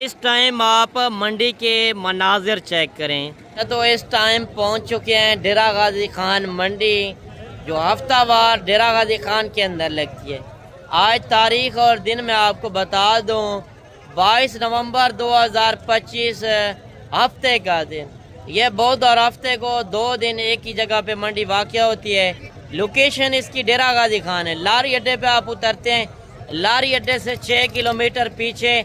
اس time آپ منڈی کے مناظر چیک کریں تو اس ٹائم پہنچ چکے ہیں ڈیرہ غازی خان منڈی، جو ہفتہ وار ڈیرہ غازی خان کے اندر لگتی ہے۔ آج تاریخ اور دن میں آپ کو بتا دوں 22 نومبر 2025 ہفتے کا دن۔ یہ بدھ اور ہفتے کو 2 دن ایک ہی جگہ پہ منڈی واقع ہوتی ہے۔ لوکیشن اس کی ڈیرہ غازی خان ہے۔ لاری اڈے پہ آپ اترتے ہیں، لاری اڈے سے 6 کلومیٹر پیچھے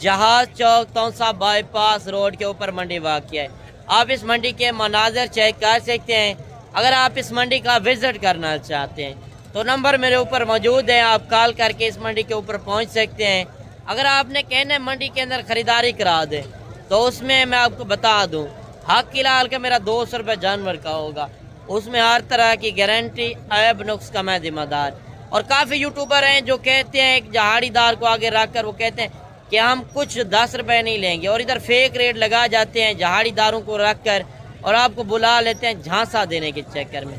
جہاز چوک تونسا بائی پاس روڈ کے اوپر منڈی واقع ہے۔ آپ اس منڈی کے مناظر چیک کر سکتے ہیں۔ اگر آپ اس منڈی کا وزٹ کرنا چاہتے ہیں تو نمبر میرے اوپر موجود ہے، آپ کال کر کے اس منڈی کے اوپر پہنچ سکتے ہیں۔ اگر آپ نے کہنا منڈی کے اندر خریداری کرا دیں تو اس میں میں آپ کو بتا دوں حق الحال کا میرا 200 روپے جانور کا ہوگا، اس میں ہر طرح کی گارنٹی، عیب نقص کا میں ذمہ دار۔ اور کافی یوٹیوبر ہیں جو کہتے ہیں کہ جہاڑی دار کو آگے رکھ کر وہ کہتے ہیں کہ ہم کچھ 10 روپے نہیں لیں گے، اور ادھر فیک ریٹ لگا جاتے ہیں جہاڑی داروں کو رکھ کر اور آپ کو بلا لیتے ہیں جھانسا دینے کے چکر میں۔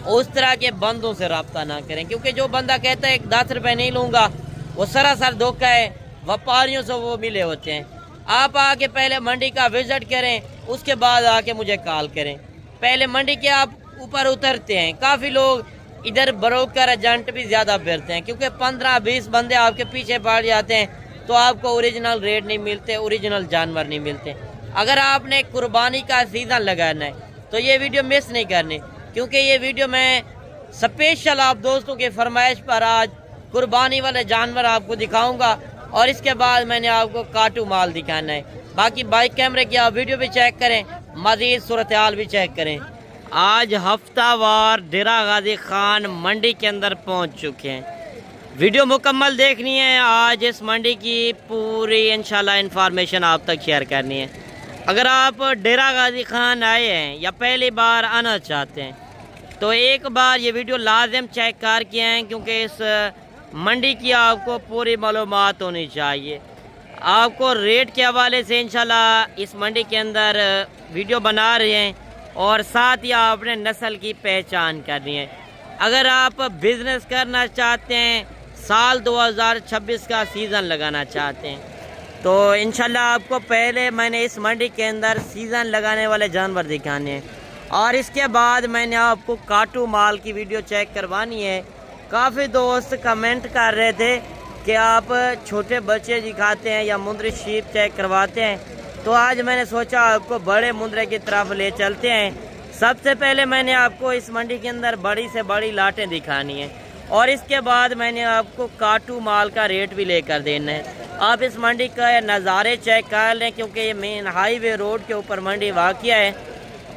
اس طرح کے بندوں سے رابطہ نہ کریں، کیونکہ جو بندہ کہتا ہے کہ 10 روپے نہیں لوں گا وہ سراسر دھوکہ ہے، وپاریوں سے وہ ملے ہوتے ہیں۔ آپ آ کے پہلے منڈی کا وزٹ کریں، اس کے بعد آ کے مجھے کال کریں۔ پہلے منڈی کے آپ اوپر اترتے ہیں، کافی لوگ ادھر بروکر ایجنٹ بھی زیادہ پھرتے ہیں، کیونکہ 15-20 بندے آپ کے پیچھے پڑ جاتے ہیں تو آپ کو اوریجنل ریٹ نہیں ملتے، اوریجنل جانور نہیں ملتے۔ اگر آپ نے قربانی کا سیزن لگانا ہے تو یہ ویڈیو مس نہیں کرنی، کیونکہ یہ ویڈیو میں سپیشل آپ دوستوں کی فرمائش پر آج قربانی والے جانور آپ کو دکھاؤں گا، اور اس کے بعد میں نے آپ کو کاٹو مال دکھانا ہے۔ باقی بائک کیمرے کی آپ ویڈیو بھی چیک کریں، مزید صورتحال بھی چیک کریں۔ آج ہفتہ وار ڈیرہ غازی خان منڈی کے اندر پہنچ چکے ہیں۔ ویڈیو مکمل دیکھنی ہے، آج اس منڈی کی پوری انشاءاللہ انفارمیشن آپ تک شیئر کرنی ہے۔ اگر آپ ڈیرہ غازی خان آئے ہیں یا پہلی بار آنا چاہتے ہیں تو ایک بار یہ ویڈیو لازم چیک کر کے ہیں، کیونکہ اس منڈی کی آپ کو پوری معلومات ہونی چاہیے۔ آپ کو ریٹ کے حوالے سے انشاءاللہ اس منڈی کے اندر ویڈیو بنا رہے ہیں، اور ساتھ ہی آپ نے نسل کی پہچان کرنی ہے۔ اگر آپ بزنس کرنا چاہتے ہیں، سال 2026 کا سیزن لگانا چاہتے ہیں تو انشاءاللہ آپ کو پہلے میں نے اس منڈی کے اندر سیزن لگانے والے جانور دکھانے ہیں، اور اس کے بعد میں نے آپ کو کاٹو مال کی ویڈیو چیک کروانی ہے۔ کافی دوست کمنٹ کر رہے تھے کہ آپ چھوٹے بچے دکھاتے ہیں یا مندری شیپ چیک کرواتے ہیں، تو آج میں نے سوچا آپ کو بڑے مندرے کی طرف لے چلتے ہیں۔ سب سے پہلے میں نے آپ کو اس منڈی کے اندر بڑی سے بڑی لاٹیں دکھانی ہیں، اور اس کے بعد میں نے آپ کو کاٹو مال کا ریٹ بھی لے کر دینا ہے۔ آپ اس منڈی کا نظارے چیک کر لیں، کیونکہ یہ مین ہائی وے روڈ کے اوپر منڈی واقع ہے۔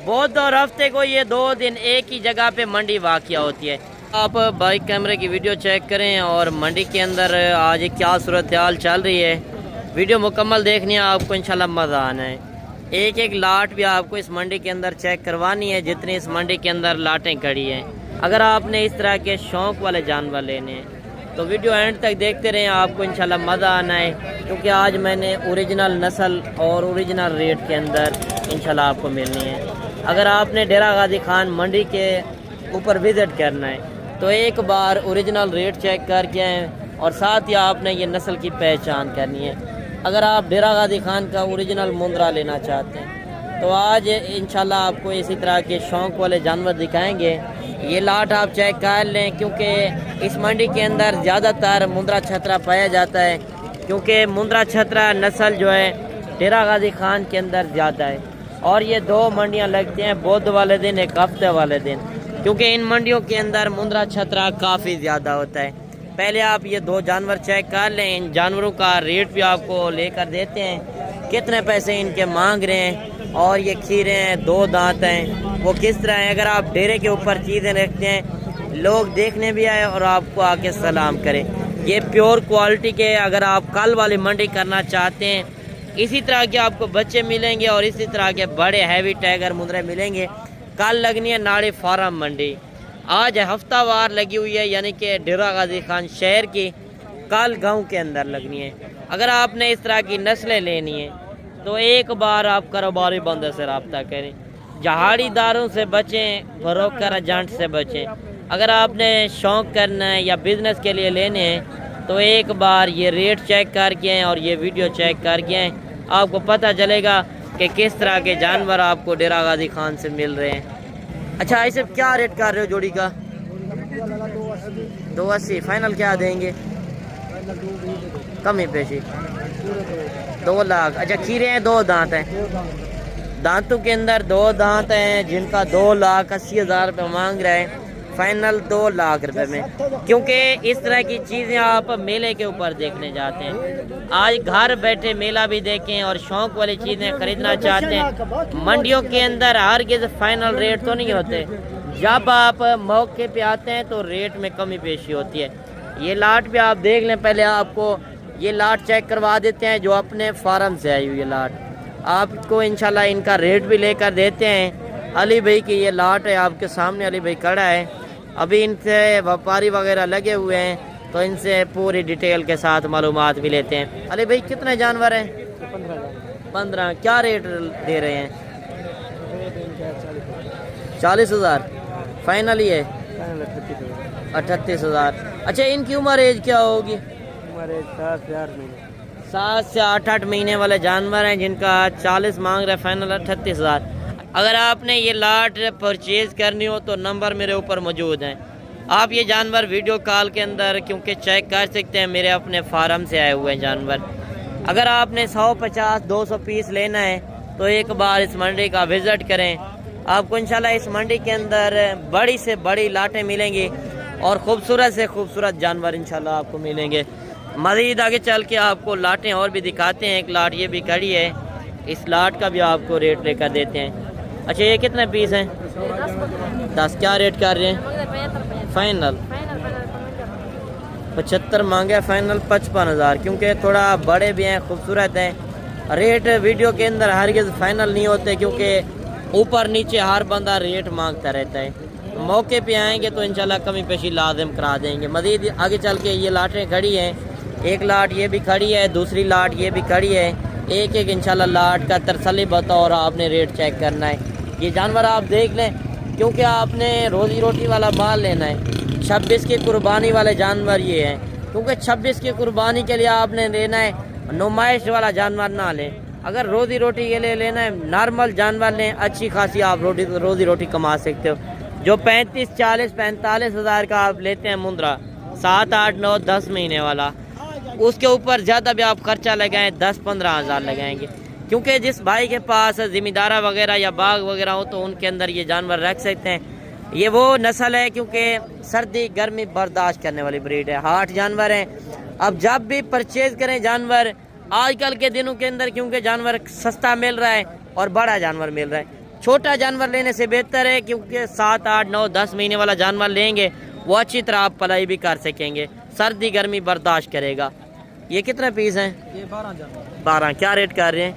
بدھ اور ہفتے کو یہ 2 دن ایک ہی جگہ پہ منڈی واقع ہوتی ہے۔ آپ بائک کیمرے کی ویڈیو چیک کریں اور منڈی کے اندر آج کیا صورتحال چل رہی ہے، ویڈیو مکمل دیکھنی ہے، آپ کو انشاءاللہ مزہ آنا ہے۔ ایک ایک لاٹ بھی آپ کو اس منڈی کے اندر چیک کروانی ہے، جتنی اس منڈی کے اندر لاٹیں کھڑی ہیں۔ اگر آپ نے اس طرح کے شوق والے جانور لینے ہیں تو ویڈیو اینڈ تک دیکھتے رہیں، آپ کو انشاءاللہ مزہ آنا ہے، کیونکہ آج میں نے اوریجنل نسل اور اوریجنل ریٹ کے اندر انشاءاللہ آپ کو ملنی ہے۔ اگر آپ نے ڈیرہ غازی خان منڈی کے اوپر وزٹ کرنا ہے تو ایک بار اوریجنل ریٹ چیک کر کے آئیں، اور ساتھ ہی آپ نے یہ نسل کی پہچان کرنی ہے۔ اگر آپ ڈیرہ غازی خان کا اوریجنل مندرا لینا چاہتے ہیں تو آج انشاءاللہ آپ کو اسی طرح کے شوق والے جانور دکھائیں گے۔ یہ لاٹ آپ چیک کر لیں، کیونکہ اس منڈی کے اندر زیادہ تر مندرا چھترا پایا جاتا ہے، کیونکہ مندرا چھترا نسل جو ہے ڈیرہ غازی خان کے اندر زیادہ ہے۔ اور یہ 2 منڈیاں لگتی ہیں، بدھ والے دن، ایک ہفتے والے دن، کیونکہ ان منڈیوں کے اندر مندرا چھترا کافی زیادہ ہوتا ہے۔ پہلے آپ یہ 2 جانور چیک کر لیں، ان جانوروں کا ریٹ بھی آپ کو لے کر دیتے ہیں، کتنے پیسے ان کے مانگ رہے ہیں، اور یہ کھیرے ہیں، 2 دانت ہیں، وہ کس طرح ہیں۔ اگر آپ ڈیرے کے اوپر چیزیں رکھتے ہیں، لوگ دیکھنے بھی آئے اور آپ کو آ کے سلام کریں۔ یہ پیور کوالٹی کے، اگر آپ کل والی منڈی کرنا چاہتے ہیں، اسی طرح کے آپ کو بچے ملیں گے، اور اسی طرح کے بڑے ہیوی ٹائگر مندرے ملیں گے۔ کل لگنی ہے ناڑی فارم منڈی، آج ہفتہ وار لگی ہوئی ہے، یعنی کہ ڈیرہ غازی خان شہر کی، کل گاؤں کے اندر لگنی ہے۔ اگر آپ نے اس طرح کی نسلیں لینی ہیں تو ایک بار آپ کاروباری بندے سے رابطہ کریں، جہاڑی داروں سے بچیں، بروکر ایجنٹ سے بچیں۔ اگر آپ نے شوق کرنا ہے یا بزنس کے لیے لینے ہیں تو ایک بار یہ ریٹ چیک کر کے آئیں اور یہ ویڈیو چیک کر کے آئیں، آپ کو پتہ چلے گا کہ کس طرح کے جانور آپ کو ڈیرہ غازی خان سے مل رہے ہیں۔ اچھا ایسے کیا ریٹ کر رہے ہو جوڑی کا؟ 280 فائنل کیا دیں گے؟ کم ہی پیشی 2 لاکھ۔ اچھا کھیرے ہیں 2 دانت ہیں، دانتوں کے اندر 2 دانت ہیں جن کا 2,80,000 روپے مانگ رہے ہیں، فائنل 2 لاکھ روپے میں، کیونکہ اس طرح کی چیزیں آپ میلے کے اوپر دیکھنے جاتے ہیں۔ آج گھر بیٹھے میلہ بھی دیکھیں اور شوق والی چیزیں خریدنا چاہتے ہیں، منڈیوں کے اندر ہرگز فائنل ریٹ تو نہیں ہوتے، جب آپ موقع پہ آتے ہیں تو ریٹ میں کمی بیشی ہوتی ہے۔ یہ لاٹ بھی آپ دیکھ لیں، پہلے آپ کو یہ لاٹ چیک کروا دیتے ہیں جو اپنے فارم سے آئی ہوئی یہ لاٹ، آپ کو انشاءاللہ ان کا ریٹ بھی لے کر دیتے ہیں۔ علی بھائی کی یہ لاٹ ہے، آپ کے سامنے علی بھائی کھڑا ہے، ابھی ان سے وپاری وغیرہ لگے ہوئے ہیں تو ان سے پوری ڈیٹیل کے ساتھ معلومات بھی لیتے ہیں۔ علی بھائی کتنے جانور ہیں؟ 15۔ کیا ریٹ دے رہے ہیں؟ 40,000 فائنل ہی ہے، 38,000۔ اچھا ان کی عمر ایج کیا ہوگی؟ 7 سے 8 مہینے والے جانور ہیں جن کا 40 مانگ رہے، فائنل 38,000۔ اگر آپ نے یہ لاٹ پرچیز کرنی ہو تو نمبر میرے اوپر موجود ہیں، آپ یہ جانور ویڈیو کال کے اندر کیونکہ چیک کر سکتے ہیں، میرے اپنے فارم سے آئے ہوئے ہیں جانور۔ اگر آپ نے 150-200 پیس لینا ہے تو ایک بار اس منڈی کا وزٹ کریں، آپ کو انشاءاللہ اس منڈی کے اندر بڑی سے بڑی لاٹیں ملیں گی اور خوبصورت سے خوبصورت جانور انشاءاللہ آپ کو ملیں گے۔ مزید آگے چل کے آپ کو لاٹیں اور بھی دکھاتے ہیں، ایک لاٹ یہ بھی کھڑی ہے، اس لاٹ کا بھی آپ کو ریٹ لے کر دیتے ہیں۔ اچھا یہ کتنے پیس ہیں؟ 10۔ کیا ریٹ کر رہے ہیں؟ فائنل 75 مانگے، فائنل 55,000، کیونکہ تھوڑا بڑے بھی ہیں، خوبصورت ہیں۔ ریٹ ویڈیو کے اندر ہرگز فائنل نہیں ہوتے کیونکہ اوپر نیچے ہر بندہ ریٹ مانگتا رہتا ہے، موقع پہ آئیں گے تو انشاءاللہ کمی پیشی لازم کرا دیں گے۔ مزید آگے چل کے یہ لاٹیں کھڑی ہیں، ایک لاٹ یہ بھی کھڑی ہے، دوسری لاٹ یہ بھی کھڑی ہے، ایک ایک انشاءاللہ لاٹ کا ترسلی بطور آپ نے ریٹ چیک کرنا ہے۔ یہ جانور آپ دیکھ لیں کیونکہ آپ نے روزی روٹی والا مال لینا ہے، 26 کی قربانی والے جانور یہ ہیں، کیونکہ 26 کی قربانی کے لیے آپ نے لینا ہے، نمائش والا جانور نہ لیں۔ اگر روزی روٹی کے لیے لینا ہے نارمل جانور لیں، اچھی خاصی آپ روزی روٹی کما سکتے ہو۔ جو 35, 40, 45,000 کا آپ لیتے ہیں مندرا، 7, 8, 9, 10 مہینے والا، اس کے اوپر زیادہ بھی آپ خرچہ لگائیں 10-15 ہزار لگائیں گے، کیونکہ جس بھائی کے پاس زمین دارہ وغیرہ یا باغ وغیرہ ہو تو ان کے اندر یہ جانور رکھ سکتے ہیں۔ یہ وہ نسل ہے کیونکہ سردی گرمی برداشت کرنے والی بریڈ ہے، ہاٹ جانور ہیں۔ اب جب بھی پرچیز کریں جانور آج کل کے دنوں کے اندر، کیونکہ جانور سستا مل رہا ہے اور بڑا جانور مل رہا ہے، چھوٹا جانور لینے سے بہتر ہے، کیونکہ 7, 8, 9, 10 مہینے والا جانور لیں گے وہ اچھی طرح آپ پلائی بھی کر سکیں گے، سردی گرمی برداشت کرے گا۔ یہ کتنے پیس ہیں؟ یہ 12 جانور۔ 12۔ کیا ریٹ کر رہے ہیں؟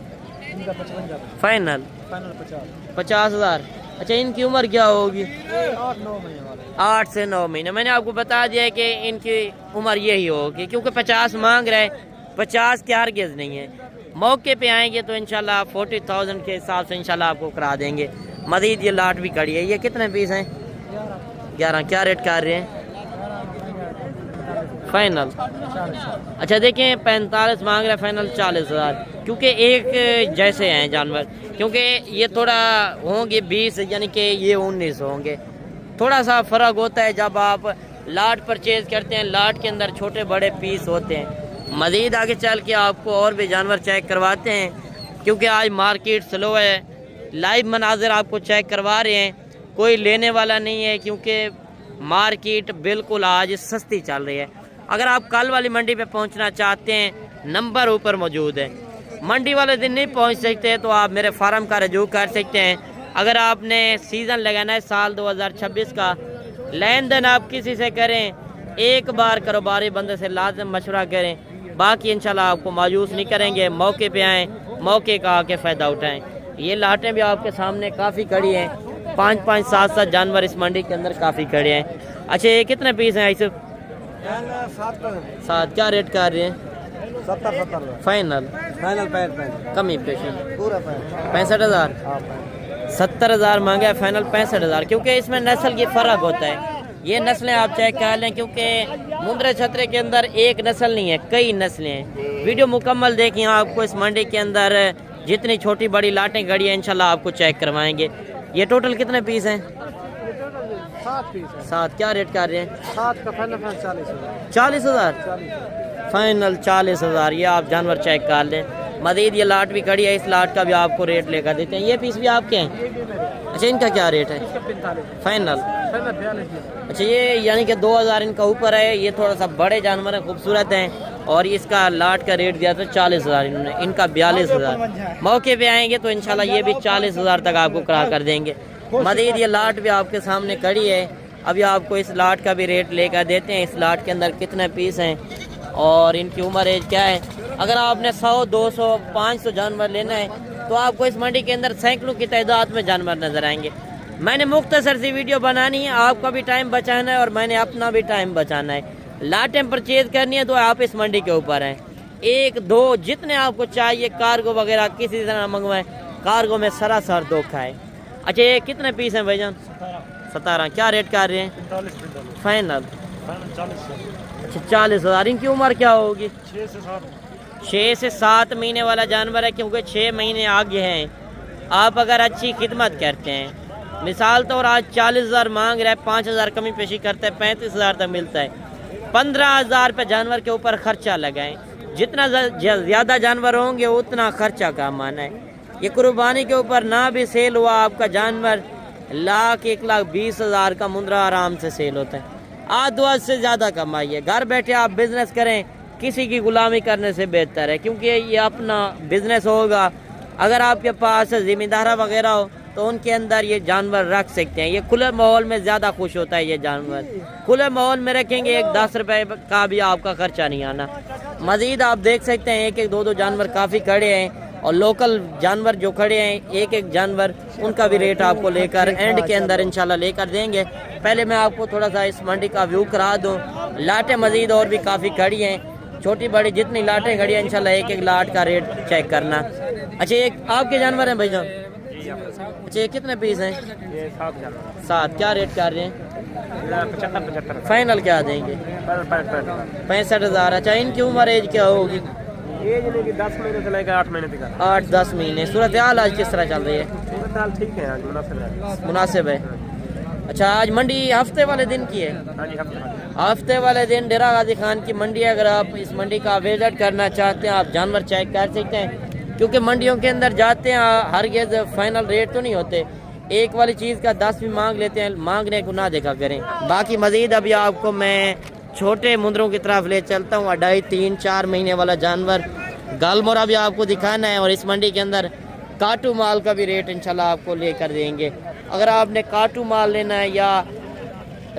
ان کا 55 فائنل 50 50,000۔ اچھا ان کی عمر کیا ہوگی؟ 8-9 مہینے والے۔ 8 سے 9 مہینے۔ میں نے آپ کو بتا دیا ہے کہ ان کی عمر یہی ہوگی، کیونکہ 50 مانگ رہے، 50 کے ہرگز نہیں ہے، موقع پہ آئیں گے تو انشاءاللہ 40,000 کے حساب سے انشاءاللہ آپ کو کرا دیں گے۔ مزید یہ لاٹ بھی کھڑی ہے، یہ کتنے پیس ہیں؟ 11۔ کیا ریٹ کر رہے ہیں؟ فائنل اچھا دیکھیں 45 مانگ رہے، فائنل 40,000، کیونکہ ایک جیسے ہیں جانور، کیونکہ یہ تھوڑا ہوں گے 20 یعنی کہ یہ 19 ہوں گے، تھوڑا سا فرق ہوتا ہے جب آپ لاٹ پرچیز کرتے ہیں، لاٹ کے اندر چھوٹے بڑے پیس ہوتے ہیں۔ مزید آگے چل کے آپ کو اور بھی جانور چیک کرواتے ہیں، کیونکہ آج مارکیٹ سلو ہے، لائیو مناظر آپ کو چیک کروا رہے ہیں، کوئی لینے والا نہیں ہے کیونکہ مارکیٹ بالکل آج سستی چل رہی ہے۔ اگر آپ کل والی منڈی پہ پہنچنا چاہتے ہیں نمبر اوپر موجود ہے، منڈی والے دن نہیں پہنچ سکتے تو آپ میرے فارم کا رجوع کر سکتے ہیں۔ اگر آپ نے سیزن لگانا ہے سال 2026 کا، لین دین آپ کسی سے کریں، ایک بار کاروباری بندے سے لازم مشورہ کریں، باقی انشاءاللہ آپ کو مایوس نہیں کریں گے، موقع پہ آئیں، موقع کا آ کے فائدہ اٹھائیں۔ یہ لاٹیں بھی آپ کے سامنے کافی کھڑی ہیں، 5-5, 7-7 جانور اس منڈی کے اندر کافی کھڑے ہیں۔ اچھا یہ کتنے پیس ہیں ایسے؟ 7۔ کیا ریٹ کر رہے ہیں؟ 70 فائنل کمی پیشن پورا 65,000۔ 70,000 مانگا ہے، فائنل 65,000، کیونکہ اس میں نسل کی فرق ہوتا ہے، یہ نسلیں آپ چیک کر لیں کیونکہ مندر چھترے کے اندر ایک نسل نہیں ہے، کئی نسلیں ہیں۔ ویڈیو مکمل دیکھیں، آپ کو اس منڈی کے اندر جتنی چھوٹی بڑی لاٹیں گڑی ہیں انشاءاللہ آپ کو چیک کروائیں گے۔ یہ ٹوٹل کتنے پیس ہیں؟ 7 پیس ہے۔ 7۔ کیا ریٹ کر رہے ہیں؟ 7 کا فائنل 40,000۔ 40,000 فائنل 40,000۔ یہ آپ جانور چیک کر لیں۔ مزید یہ لاٹ بھی کڑی ہے، اس لاٹ کا بھی آپ کو ریٹ لے کر دیتے ہیں۔ یہ پیس بھی آپ کے ہیں؟ یہ بھی میرے اچھا، ان کا کیا ریٹ ہے؟ 45 فائنل؟ فائنل 42 اچھا، یہ یعنی کہ 2,000 ان کا اوپر ہے۔ یہ تھوڑا سا بڑے جانور ہیں، خوبصورت ہیں، اور اس کا لاٹ کا ریٹ دیا تھا 40,000 انہوں نے، ان کا 42,000۔ موقع پہ آئیں گے تو انشاءاللہ یہ بھی 40,000 تک آپ کو کرا کر دیں گے۔ مزید یہ لاٹ بھی آپ کے سامنے کڑی ہے، ابھی آپ کو اس لاٹ کا بھی ریٹ لے کر دیتے ہیں۔ اس لاٹ کے اندر کتنے پیس ہیں اور ان کی عمر ایج کیا ہے۔ اگر آپ نے 100 200 500 جانور لینا ہے تو آپ کو اس منڈی کے اندر سینکڑوں کی تعداد میں جانور نظر آئیں گے۔ میں نے مختصر سی ویڈیو بنانی ہے، آپ کا بھی ٹائم بچانا ہے اور میں نے اپنا بھی ٹائم بچانا ہے۔ لاٹیں پرچیز کرنی ہے تو آپ اس منڈی کے اوپر ہیں، 1 2 جتنے آپ کو چاہیے کارگو وغیرہ کسی طرح منگوائیں، کارگو میں سراسر دھوکہ ہے۔ اچھا، یہ کتنے پیس ہیں بھائی جان؟ 17۔ کیا ریٹ کر رہے ہیں؟ 45 فائنل؟ 40,000۔ اچھا، 40,000۔ ان کی عمر کیا ہوگی؟ 6 سے 7۔ 6 سے 7 مہینے والا جانور ہے، کیونکہ 6 مہینے آگے ہیں۔ آپ اگر اچھی خدمت کرتے ہیں، مثال طور آج 40,000 مانگ رہا ہے، 5,000 کمی پیشی کرتا ہے، 35,000 تک ملتا ہے۔ 15,000 پہ جانور کے اوپر خرچہ لگائیں، جتنا زیادہ جانور ہوں گے اتنا خرچہ کم آنا ہے۔ یہ قربانی کے اوپر نہ بھی سیل ہوا آپ کا جانور 1,20,000 کا مندرہ آرام سے سیل ہوتا ہے۔ آدھ سے زیادہ کمائیے، گھر بیٹھے آپ بزنس کریں، کسی کی غلامی کرنے سے بہتر ہے، کیونکہ یہ اپنا بزنس ہوگا۔ اگر آپ کے پاس ذمہ دارہ وغیرہ ہو تو ان کے اندر یہ جانور رکھ سکتے ہیں۔ یہ کھلے ماحول میں زیادہ خوش ہوتا ہے یہ جانور، کھلے ماحول میں رکھیں گے 10 روپے کا بھی آپ کا خرچہ نہیں آنا۔ مزید آپ دیکھ سکتے ہیں 1 1 2 2 جانور کافی کھڑے ہیں، اور لوکل جانور جو کھڑے ہیں 1 1 جانور، ان کا بھی ریٹ آپ کو لے کر اینڈ کے اندر انشاءاللہ لے کر دیں گے۔ پہلے میں آپ کو تھوڑا سا اس منڈی کا ویو کرا دوں۔ لاٹیں مزید اور بھی کافی کھڑی ہیں، چھوٹی بڑی جتنی لاٹیں کھڑی ہیں انشاءاللہ 1 1 لاٹ کا ریٹ چیک کرنا۔ اچھا، ایک آپ کے جانور ہیں بھائی جان؟ اچھا، یہ کتنے پیس ہیں؟ یہ 7 جانور۔ 7۔ کیا ریٹ کر رہے ہیں؟ 75 فائنل کیا دیں گے؟ 65,000۔ اچھا، ان کی عمر ایج کیا ہوگی؟ یہ جو کہ 10 مہینے سے لے کر 8 مہینے تک۔ 8 10 مہینے۔ صورتحال آج کس طرح چل رہی ہے؟ صورتحال ٹھیک ہے، آج مناسب ہے۔ مناسب ہے۔ اچھا، آج منڈی ہفتے والے دن کی ہے؟ ہاں جی، ہفتے والے دن ڈیرہ غازی خان کی منڈی ہے۔ اگر آپ اس منڈی کا وزٹ کرنا چاہتے ہیں آپ جانور چیک کر سکتے ہیں، کیونکہ منڈیوں کے اندر جاتے ہیں ہرگز فائنل ریٹ تو نہیں ہوتے، ایک والی چیز کا 10 بھی مانگ لیتے ہیں، مانگنے کو نہ دیکھا کریں۔ باقی مزید ابھی آپ کو میں چھوٹے مندروں کی طرف لے چلتا ہوں، 2.5 3 4 مہینے والا جانور گال مورا بھی آپ کو دکھانا ہے، اور اس منڈی کے اندر کاٹو مال کا بھی ریٹ انشاءاللہ آپ کو لے کر دیں گے۔ اگر آپ نے کاٹو مال لینا ہے یا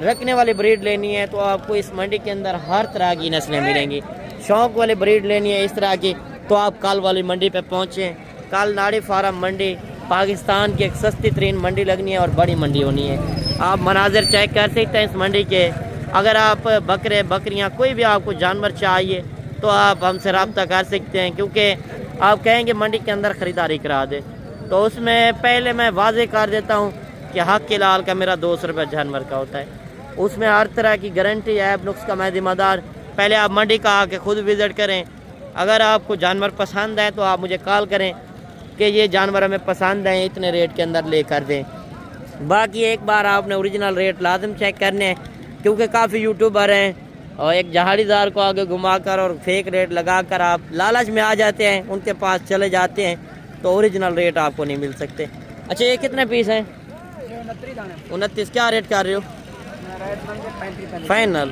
رکھنے والی بریڈ لینی ہے تو آپ کو اس منڈی کے اندر ہر طرح کی نسلیں ملیں گی۔ شوق والی بریڈ لینی ہے اس طرح کی تو آپ کال والی منڈی پہ پہنچیں۔ کال ناڑی فارم منڈی پاکستان کی ایک سستی ترین منڈی لگنی ہے اور بڑی منڈی ہونی ہے۔ آپ مناظر چیک کر سکتے ہیں اس منڈی کے۔ اگر آپ بکرے بکریاں کوئی بھی آپ کو جانور چاہیے تو آپ ہم سے رابطہ کر سکتے ہیں، کیونکہ آپ کہیں گے منڈی کے اندر خریداری کرا دیں تو اس میں پہلے میں واضح کر دیتا ہوں کہ حق کے لال کا میرا 200 روپے جانور کا ہوتا ہے، اس میں ہر طرح کی گارنٹی ہے، نقص کا میں ذمہ دار۔ پہلے آپ منڈی کا آ کے خود وزٹ کریں، اگر آپ کو جانور پسند ہے تو آپ مجھے کال کریں کہ یہ جانور ہمیں پسند ہیں، اتنے ریٹ کے اندر لے کر دیں۔ باقی ایک بار آپ نے اوریجنل ریٹ لازم چیک کرنے ہیں، کیونکہ کافی یوٹیوبر ہیں اور ایک جہاڑی دار کو آگے گھما کر اور فیک ریٹ لگا کر آپ لالچ میں آ جاتے ہیں، ان کے پاس چلے جاتے ہیں تو اوریجنل ریٹ آپ کو نہیں مل سکتے۔ اچھا، یہ کتنے پیس ہیں؟ 29۔ کیا ریٹ کر رہے ہو؟ فائنل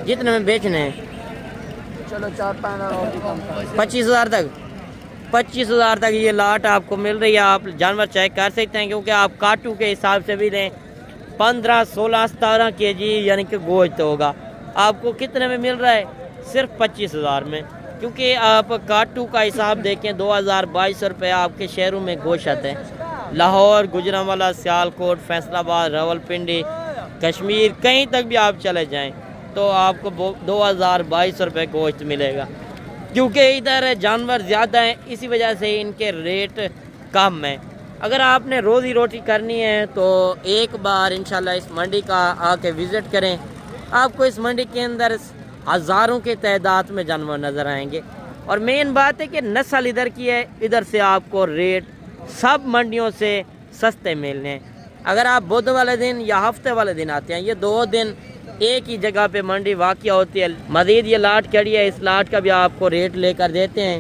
جتنے میں بیچنے ہیں؟ چلو 4-5 اور بھی کم کر 25,000 تک۔ 25,000 تک یہ لاٹ آپ کو مل رہی ہے، آپ جانور چیک کر سکتے ہیں، کیونکہ آپ کاٹو کے حساب سے بھی لیں 15 16 17 kg یعنی کہ گوشت ہوگا۔ آپ کو کتنے میں مل رہا ہے؟ صرف 25,000 میں، کیونکہ آپ کاٹو کا حساب دیکھیں 2,000-2,200 روپے آپ کے شہروں میں گوشت ہے۔ لاہور، گجرانوالہ، سیالکوٹ، فیصل آباد، راولپنڈی، کشمیر، کہیں تک بھی آپ چلے جائیں تو آپ کو 2,000-2,200 روپے گوشت ملے گا، کیونکہ ادھر جانور زیادہ ہیں، اسی وجہ سے ان کے ریٹ کم ہیں۔ اگر آپ نے روزی روٹی کرنی ہے تو ایک بار انشاءاللہ اس منڈی کا آ کے وزٹ کریں. آپ کو اس منڈی کے اندر ہزاروں کے تعداد میں جانور نظر آئیں گے. اور مین بات ہے کہ نسل ادھر کی ہے, ادھر سے آپ کو ریٹ سب منڈیوں سے سستے ملنے ہیں. اگر آپ بدھ والے دن یا ہفتے والے دن آتے ہیں, یہ 2 دن ایک ہی جگہ پہ منڈی واقع ہوتی ہے. مزید یہ لاٹ کڑی ہے, اس لاٹ کا بھی آپ کو ریٹ لے کر دیتے ہیں.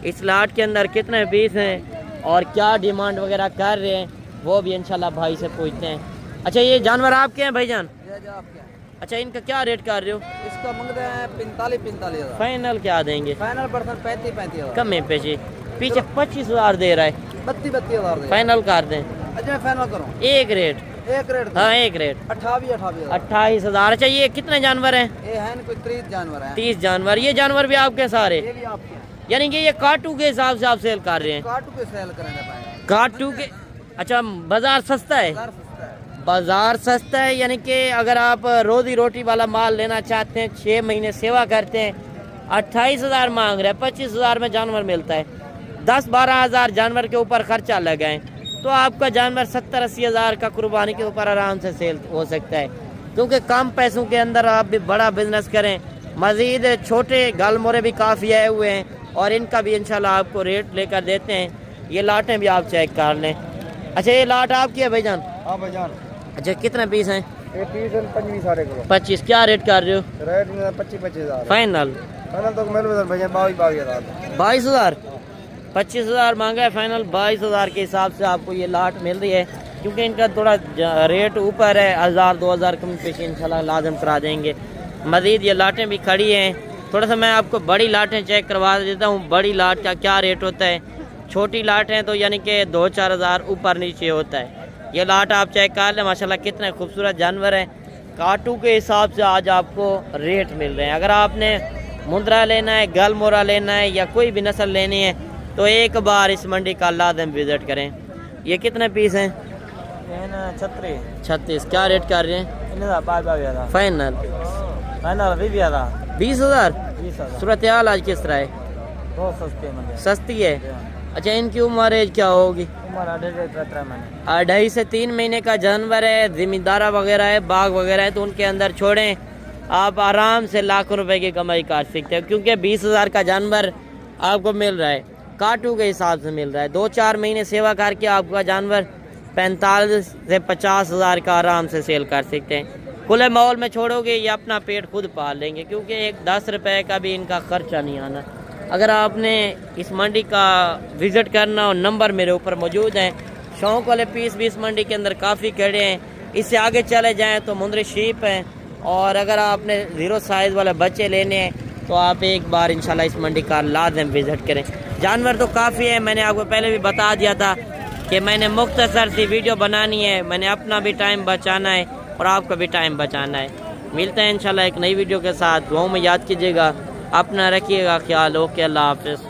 اس لاٹ کے اندر کتنے پیس ہیں اور کیا ڈیمانڈ وغیرہ کر رہے ہیں وہ بھی انشاءاللہ بھائی سے پوچھتے ہیں. اچھا یہ جانور آپ کے ہیں بھائی جان؟ اچھا ان کا کیا ریٹ کر رہے ہو؟ اس کا منگ رہے ہیں 45,000. فائنل کیا دیں گے؟ Final person 35,000. کم ہے پیچھے 25,000 دے رہا ہے. 32,000 فائنل کر دیں. اچھا فائنل کرو. ایک ریٹ. ایک ریٹ. ہاں ایک ریٹ 28,000. 28,000. اچھا یہ کتنے جانور ہیں؟ یہ ہیں کوئی 30 جانور ہیں. 30 جانور. یہ جانور بھی آپ کے سارے؟ یہ بھی آپ کے ہیں. یعنی کہ یہ کاٹو کے حساب سے آپ سیل کر رہے ہیں؟ کاٹو پہ سیل کریں گے. کاٹو کے. اچھا بازار سستا ہے؟ بازار سستا ہے, یعنی کہ اگر آپ روزی روٹی والا مال لینا چاہتے ہیں, 6 مہینے سیوا کرتے ہیں, 28,000 مانگ رہے ہیں, 25,000 میں جانور ملتا ہے. 10-12 ہزار جانور کے اوپر خرچہ لگائیں تو آپ کا جانور 70-80 ہزار کا قربانی کے اوپر آرام سے سیل ہو سکتا ہے. کیونکہ کم پیسوں کے اندر آپ بھی بڑا بزنس کریں. مزید چھوٹے گل مورے بھی کافی آئے ہوئے ہیں اور ان کا بھی انشاءاللہ آپ کو ریٹ لے کر دیتے ہیں. یہ لاٹیں بھی آپ چیک کر لیں. اچھا یہ لاٹ آپ کی ہے بھائی جان؟ ہاں بھائی جان. اچھا کتنے پیس ہیں؟ یہ پیس 25 سارے کو. 25. کیا ریٹ کر رہے ہو؟ ریٹ 25,000. فائنل فائنل تو میرے ادھر بھائی 22,000. 22,000. 25,000 مانگا ہے, فائنل 22,000 کے حساب سے آپ کو یہ لاٹ مل رہی ہے. کیونکہ ان کا تھوڑا ریٹ اوپر ہے, 1,000-2,000 کم پیش انشاءاللہ لازم کرا دیں گے. مزید یہ لاٹیں بھی کھڑی ہیں. تھوڑا سا میں آپ کو بڑی لاٹیں چیک کروا دیتا ہوں. بڑی لاٹ کا کیا ریٹ ہوتا ہے. چھوٹی لاٹ ہیں تو یعنی کہ 2-4 ہزار اوپر نیچے ہوتا ہے. یہ لاٹ آپ چیک کر لیں. ماشاءاللہ کتنے خوبصورت جانور ہیں. کاٹو کے حساب سے آج آپ کو ریٹ مل رہے ہیں. اگر آپ نے مندرا لینا ہے, گل مورا لینا ہے یا کوئی بھی نسل لینی ہے تو ایک بار اس منڈی کا لازم وزٹ کریں. یہ کتنے پیس ہیں؟ 36. کیا ریٹ کر رہے ہیں؟ فائنل 20,000. صورتحال آج کس طرح ہے؟ سستی ہے. اچھا ان کی عمر ایج کیا ہوگی؟ 2.5 سے 3 مہینے کا جانور ہے. زمیندارہ وغیرہ ہے, باغ وغیرہ ہے تو ان کے اندر چھوڑیں, آپ آرام سے لاکھوں روپے کی کمائی کر سکتے ہیں. کیونکہ 20,000 کا جانور آپ کو مل رہا ہے, کاٹو کے حساب سے مل رہا ہے. 2-4 مہینے سیوا کر کے آپ کا جانور 45 سے 50 ہزار کا آرام سے سیل کر سکتے ہیں. کھلے ماحول میں چھوڑو گے یہ اپنا پیٹ خود پال لیں گے, کیونکہ ایک 10 روپے کا بھی ان کا خرچہ نہیں آنا. اگر آپ نے اس منڈی کا وزٹ کرنا اور نمبر میرے اوپر موجود ہیں. شوق والے پیس بھی اس منڈی کے اندر کافی کھڑے ہیں. اس سے آگے چلے جائیں تو مندری شیپ ہیں. اور اگر آپ نے 0 سائز والے بچے لینے ہیں تو آپ ایک بار انشاءاللہ اس منڈی کا لازم وزٹ کریں. جانور تو کافی ہے, میں نے آپ کو پہلے بھی بتا دیا تھا کہ میں نے مختصر سی ویڈیو بنانی ہے. میں نے اپنا بھی ٹائم بچانا ہے اور آپ کا بھی ٹائم بچانا ہے. ملتے ہیں انشاءاللہ ایک نئی ویڈیو کے ساتھ. دعاؤں میں یاد کیجیے گا, اپنا رکھیے گا خیال. اوکے, اللہ حافظ.